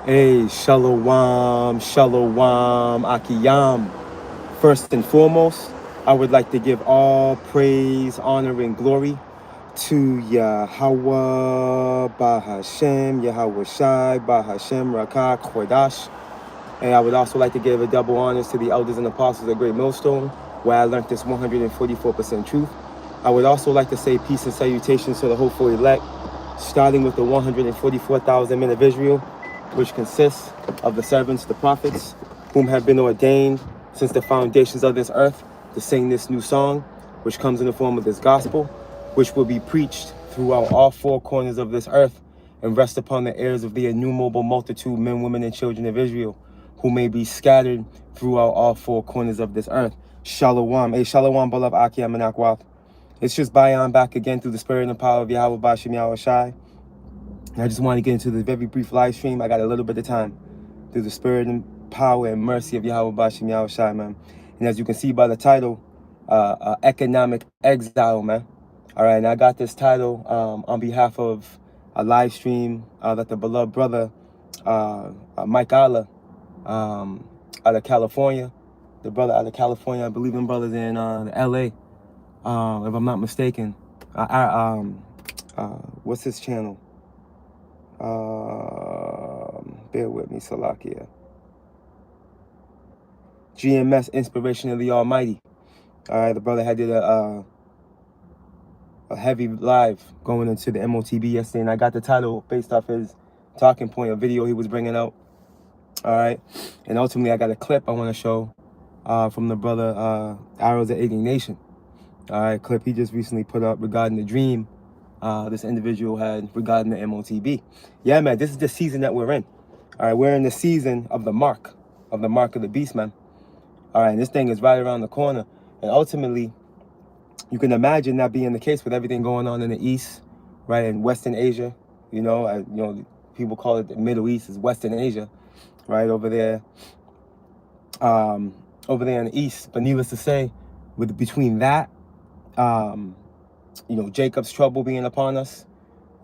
Hey, shalom, shalom, akiyam. First and foremost, I would like to give all praise, honor, and glory to Yahweh, Bahashem, Yahweh Shai, Bahashem, Rakah, Kodash. And I would also like to give a double honors to the elders and apostles of Great Millstone, where I learned this 144% truth. I would also like to say peace and salutations to the hopeful elect, starting with the 144,000 men of Israel, which consists of the servants, the prophets, whom have been ordained since the foundations of this earth to sing this new song, which comes in the form of this gospel, which will be preached throughout all four corners of this earth and rest upon the ears of the innumerable multitude, men, women, and children of Israel, who may be scattered throughout all four corners of this earth. Shalom. Hey, shalom, beloved Akim and Akwath. It's just Bayan back again through the spirit and power of Yahweh Bashim Yahweh Shai. And I just want to get into this very brief live stream. I got a little bit of time through the spirit and power and mercy of Yahweh Bashim Yahweh Shai, man. And as you can see by the title, Economic Exile, man. All right, and I got this title on behalf of a live stream that the beloved brother, Mike Allah, out of California, the brother out of California, I believe them brothers in LA, if I'm not mistaken. What's his channel? Bear with me, Salakia. GMS, Inspiration of the Almighty. All right, the brother had did a heavy live going into the MOTB yesterday, and I got the title based off his talking point, a video he was bringing out. All right, and ultimately I got a clip I want to show from the brother Arrows of Indignation. All right, clip he just recently put up regarding the dream this individual had regarding the MOTB. Yeah, man, this is the season that we're in. All right, we're in the season of the mark of the beast, man. All right, and this thing is right around the corner, and ultimately, you can imagine that being the case with everything going on in the East, right, in Western Asia. You know, people call it the Middle East is Western Asia, right over there in the East. But needless to say, between that, Jacob's trouble being upon us,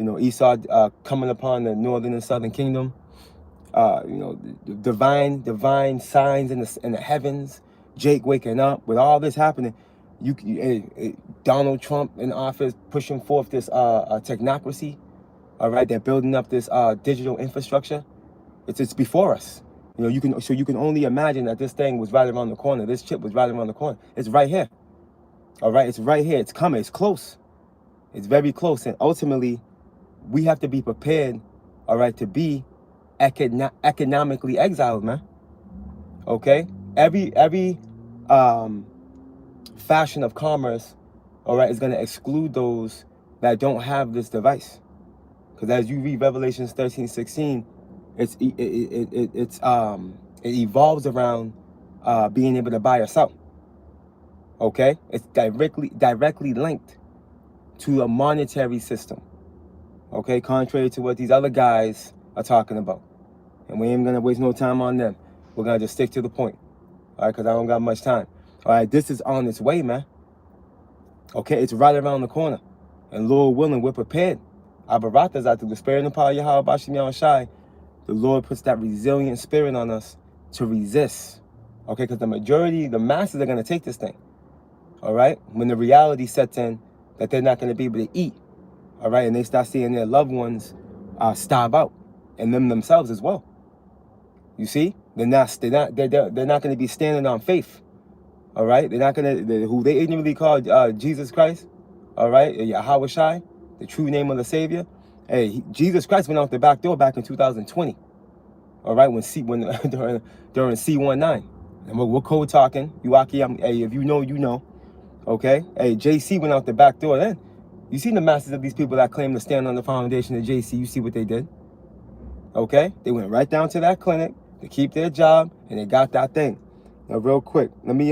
Esau coming upon the northern and southern kingdom, divine signs in the heavens, Jake waking up with all this happening. Donald Trump in office pushing forth this technocracy. All right, they're building up this digital infrastructure. It's before us. You can only imagine that this thing was right around the corner. This chip was right around the corner. It's right here. All right, it's right here. It's coming. It's close. It's very close, and ultimately, we have to be prepared. All right, to be economically exiled, man. Okay, every fashion of commerce, all right, is going to exclude those that don't have this device. Because as you read Revelations 13:16, it evolves around being able to buy or sell. Okay, it's directly linked to a monetary system. Okay, contrary to what these other guys are talking about. And we ain't gonna waste no time on them. We're gonna just stick to the point. All right, because I don't got much time. All right, this is on its way, man. Okay, it's right around the corner. And Lord willing, we're prepared. Abaratas out through the spirit and power of Yahweh Bashim Yahweh Shai. The Lord puts that resilient spirit on us to resist. Okay, because the masses are gonna take this thing. All right, when the reality sets in that they're not gonna be able to eat. All right, and they start seeing their loved ones starve out, and them themselves as well. You see, they're not going to be standing on faith. All right, they're not going to who they ignorantly call Jesus Christ. All right, Yahweh Shai, the true name of the Savior. Hey, Jesus Christ went out the back door back in 2020. All right, when during C19, and we're code talking. Hey, if you know, you know. Okay, hey, JC went out the back door then. You see the masses of these people that claim to stand on the foundation of JC. You see what they did. Okay, they went right down to that clinic to keep their job, and they got that thing. Now, real quick, let me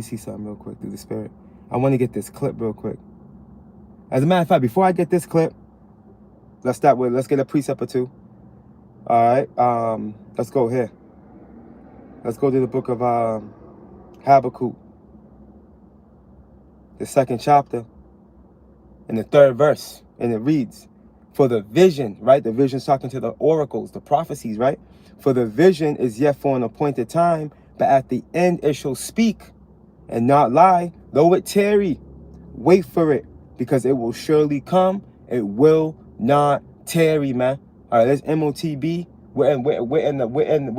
see something real quick through the spirit. I want to get this clip real quick. As a matter of fact, before I get this clip, let's get a precept or two. All right, let's go here. Let's go to the book of Habakkuk, the 2nd chapter, and the 3rd verse, and it reads, For the vision, right? The vision's talking to the oracles, the prophecies, right? For the vision is yet for an appointed time, but at the end it shall speak and not lie. Though it tarry, wait for it, because it will surely come. It will not tarry, man. All right, there's MOTB. We're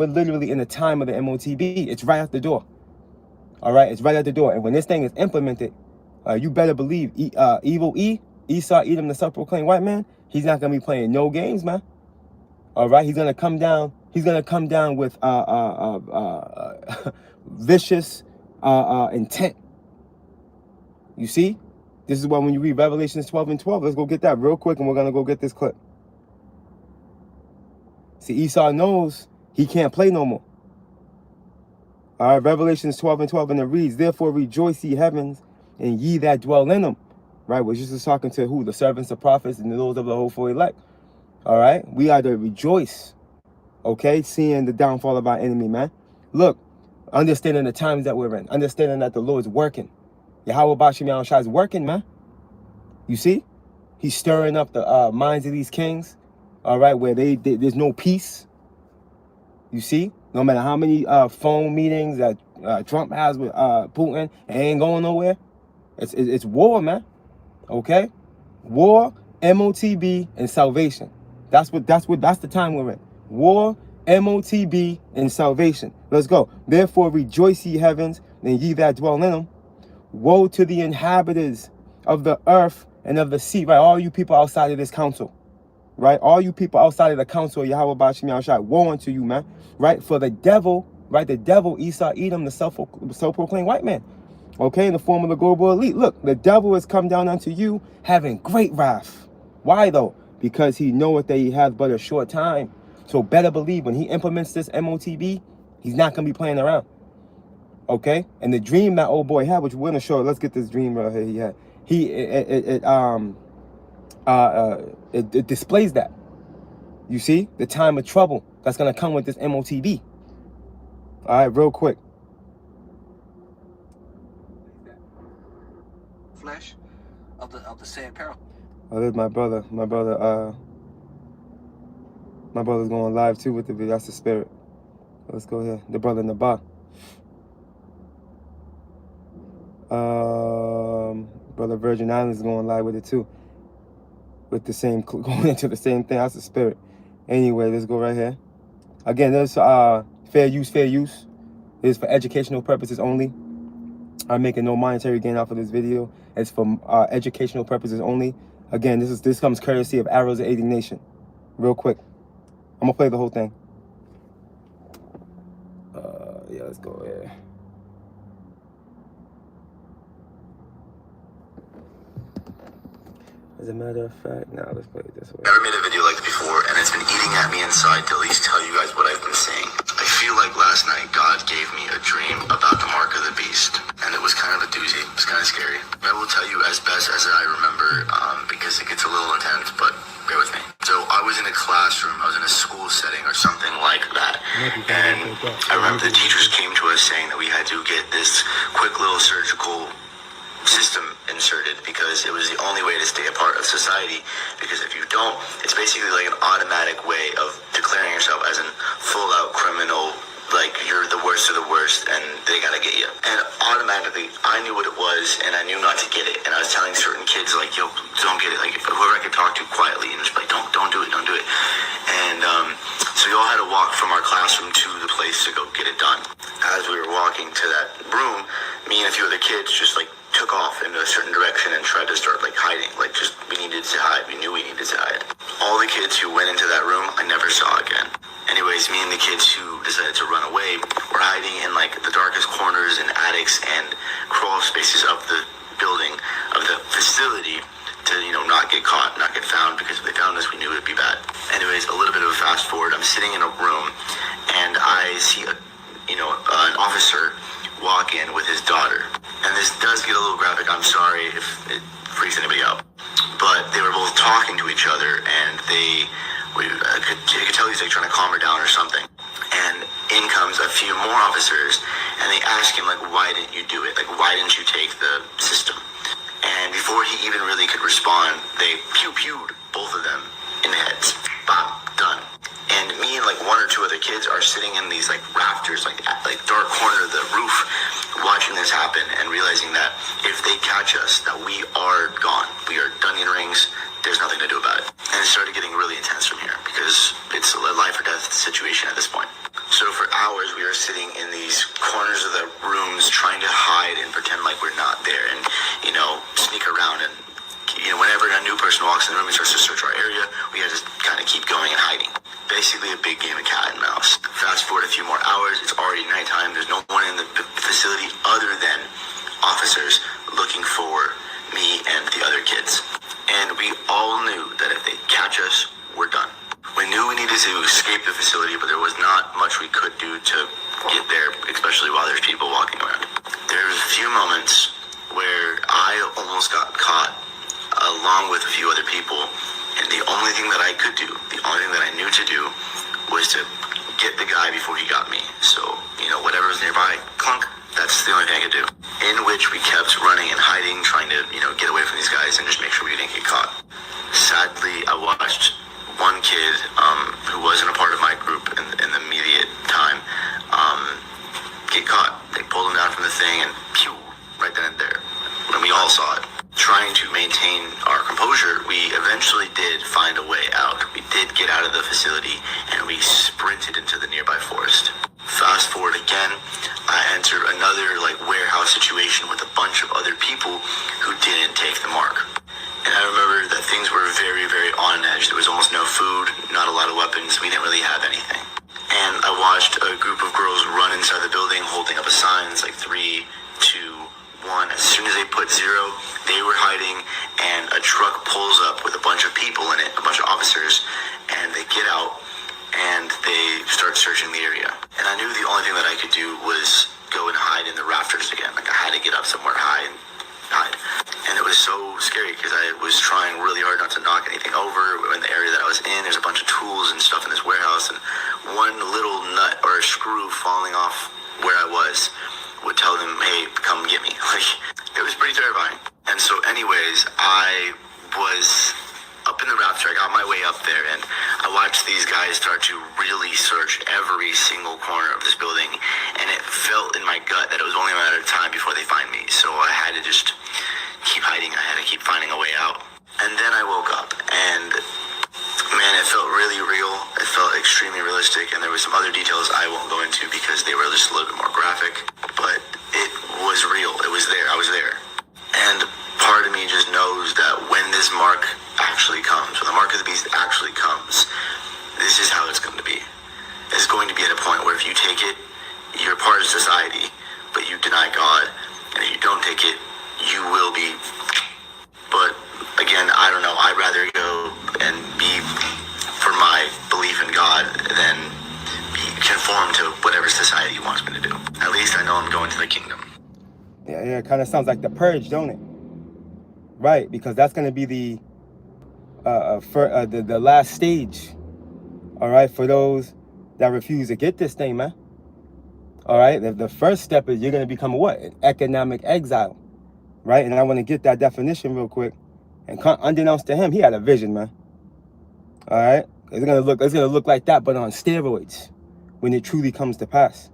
literally in the time of the MOTB. It's right at the door. All right, it's right at the door. And when this thing is implemented, you better believe Evil Esau, Edom, the self-proclaimed white man, he's not gonna be playing no games, man. All right, he's gonna come down. He's gonna come down with vicious intent. You see, this is why when you read Revelations 12 and 12, let's go get that real quick, and we're gonna go get this clip. See, Esau knows he can't play no more. All right, Revelations 12 and 12, and it reads, therefore rejoice, ye heavens, and ye that dwell in them. Right, we're just talking to who? The servants, the prophets, and those of the hopeful elect. All right, we are to rejoice, okay, seeing the downfall of our enemy, man. Look, understanding the times that we're in, understanding that the Lord's working. Yahweh Bashim Yahushua is working, man. You see? He's stirring up the minds of these kings, all right, where there's no peace. You see? No matter how many phone meetings that Trump has with Putin, it ain't going nowhere. It's war, man. Okay? War, MOTB, and salvation. That's the time we're in. War, MOTB, and salvation. Let's go. Therefore rejoice, ye heavens, and ye that dwell in them. Woe to the inhabitants of the earth and of the sea. Right? All you people outside of this council. Right? All you people outside of the council of Yahweh Bashim Yahushua, woe unto you, man. Right? For the devil, right? The devil, Esau, Edom, the self-proclaimed white man. Okay? In the form of the global elite. Look, the devil has come down unto you having great wrath. Why though? Because he knoweth that he hath but a short time. So better believe when he implements this MOTB, he's not going to be playing around. Okay? And the dream that old boy had, which we're going to show, let's get this dream right here he had. It displays that. You see? The time of trouble that's going to come with this MOTB. All right, real quick. Flesh of the said peril. Oh, there's my brother. My brother's going live too with the video. That's the spirit. Let's go here. The brother in the bar. Brother Virgin Islands is going live with it too. With the same, going into the same thing. That's the spirit. Anyway, let's go right here. Again, there's fair use. It is for educational purposes only. I'm making no monetary gain off of this video. It's for educational purposes only. Again, this comes courtesy of Arrows of Indignation. Real quick. I'm gonna play the whole thing. Yeah, let's go here. As a matter of fact, now let's play it this way. Never made a video like this before, and it's been eating at me inside to at least tell you guys what I've been saying. I feel like last night God gave me a dream about the mark of the beast, and it was kind of a doozy. It was kind of scary. I will tell you as best as I remember, because it gets a little intense, but bear with me. So I was in a classroom, I was in a school setting or something like that, and I remember the teachers came to us saying that we had to get this quick little surgical system inserted because it was the only way to stay a part of society, because if you don't, it's basically like an automatic way of declaring yourself as a full-out criminal, like you're the worst of the worst and they gotta get you. And automatically I knew what it was and I knew not to get it, and I was telling certain kids like, yo, don't get it, like whoever I could talk to quietly and just like, don't do it. And so we all had to walk from our classroom to the place to go get it done. As we were walking to that room, me and a few other kids just like took off in a certain direction and tried to start like hiding, like just we needed to hide. We knew we needed to hide. All the kids who went into that room I never saw again. Anyways, me and the kids who decided to run away were hiding in like the darkest corners and attics and crawl spaces of the building, of the facility, to, you know, not get caught, not get found, because if they found us, we knew it would be bad. Anyways, a little bit of a fast forward. I'm sitting in a room and I see an officer walk in with his daughter. And this does get a little graphic. I'm sorry if it freaks anybody out. But they were both talking to each other, and I could tell he's like trying to calm her down or something. And in comes a few more officers, and they ask him, like, why didn't you do it? Like, why didn't you take the system? And before he even really could respond, they pew-pewed, both of them, in the heads. Bam, done. And me and like one or two other kids are sitting in these like rafters, like dark corner of the roof, watching this happen and realizing that if they catch us, that we are gone. We are done in rings. There's nothing to do about it. And it started getting really intense from here because it's a life or death situation at this point. So for hours we are sitting in these corners of the rooms trying to hide and pretend like we're not there and, you know, sneak around and, you know, whenever a new person walks in the room and starts to search our area, we have to kind of keep going and hiding. Basically a big game of cat and mouse. Fast forward a few more hours, it's already nighttime. There's no one in the facility other than officers looking for me and the other kids. And we all knew that if they catch us, we're done. We knew we needed to escape the facility, but there was not much we could do to get there, especially while there's people walking around. There's a few moments where I almost got caught along with a few other people, and the only thing that I could do, the only thing that I knew to do, was to get the guy before he got me. So, you know, whatever was nearby, clunk, that's the only thing I could do. In which we kept running and hiding, trying to, you know, get away from these guys and just make sure we didn't get caught. Sadly, I watched one kid who wasn't a part of my group in the immediate time get caught. They pulled him down from the thing and pew, right then and there. And we all saw it. Trying to maintain our composure, we eventually did find a way out. We did get out of the facility and we sprinted into the nearby forest. Fast forward again, I enter another like warehouse situation with a bunch of other people who didn't take the mark. And I remember that things were very, very on edge. There was almost no food, not a lot of weapons. We didn't really have anything. And I watched a group of girls run inside the building holding up a sign. It's like 3, 2, 1. As soon as they put 0, they were hiding, and a truck pulls up with a bunch of people in it, a bunch of officers, and they get out and they start searching the area. And I knew the only thing that I could do was go and hide in the rafters again. Like I had to get up somewhere high and hide. And it was so scary because I was trying really hard not to knock anything over. In the area that I was in, there's a bunch of tools and stuff in this warehouse, and one little nut or a screw falling off where I was would tell them, hey, come get me. Like, it was pretty terrifying. And so anyways, I was up in the rafter. I got my way up there, and I watched these guys start to really search every single corner of this building, and it felt in my gut that it was only a matter of time before they find me. So I had to just keep hiding. I had to keep finding a way out. And then I woke up, and man, it felt really real. It felt extremely realistic, and there were some other details I won't go into because they were just a little bit more graphic, but it was real. It was there. I was there. And part of me just knows that when this mark actually comes, when the mark of the beast actually comes, this is how it's going to be. It's going to be at a point where if you take it, you're part of society, but you deny God, and if you don't take it, you will be. But again, I don't know. I'd rather go and be for my belief in God than be conformed to whatever society wants me to do. At least I know I'm going to the kingdom. Yeah, it kind of sounds like the purge, don't it? Right, because that's going to be the last stage. All right, for those that refuse to get this thing, man. All right, the first step is you're going to become what? An economic exile. Right, and I want to get that definition real quick. And unbeknownst to him, he had a vision, man. All right, it's gonna look like that, but on steroids, when it truly comes to pass.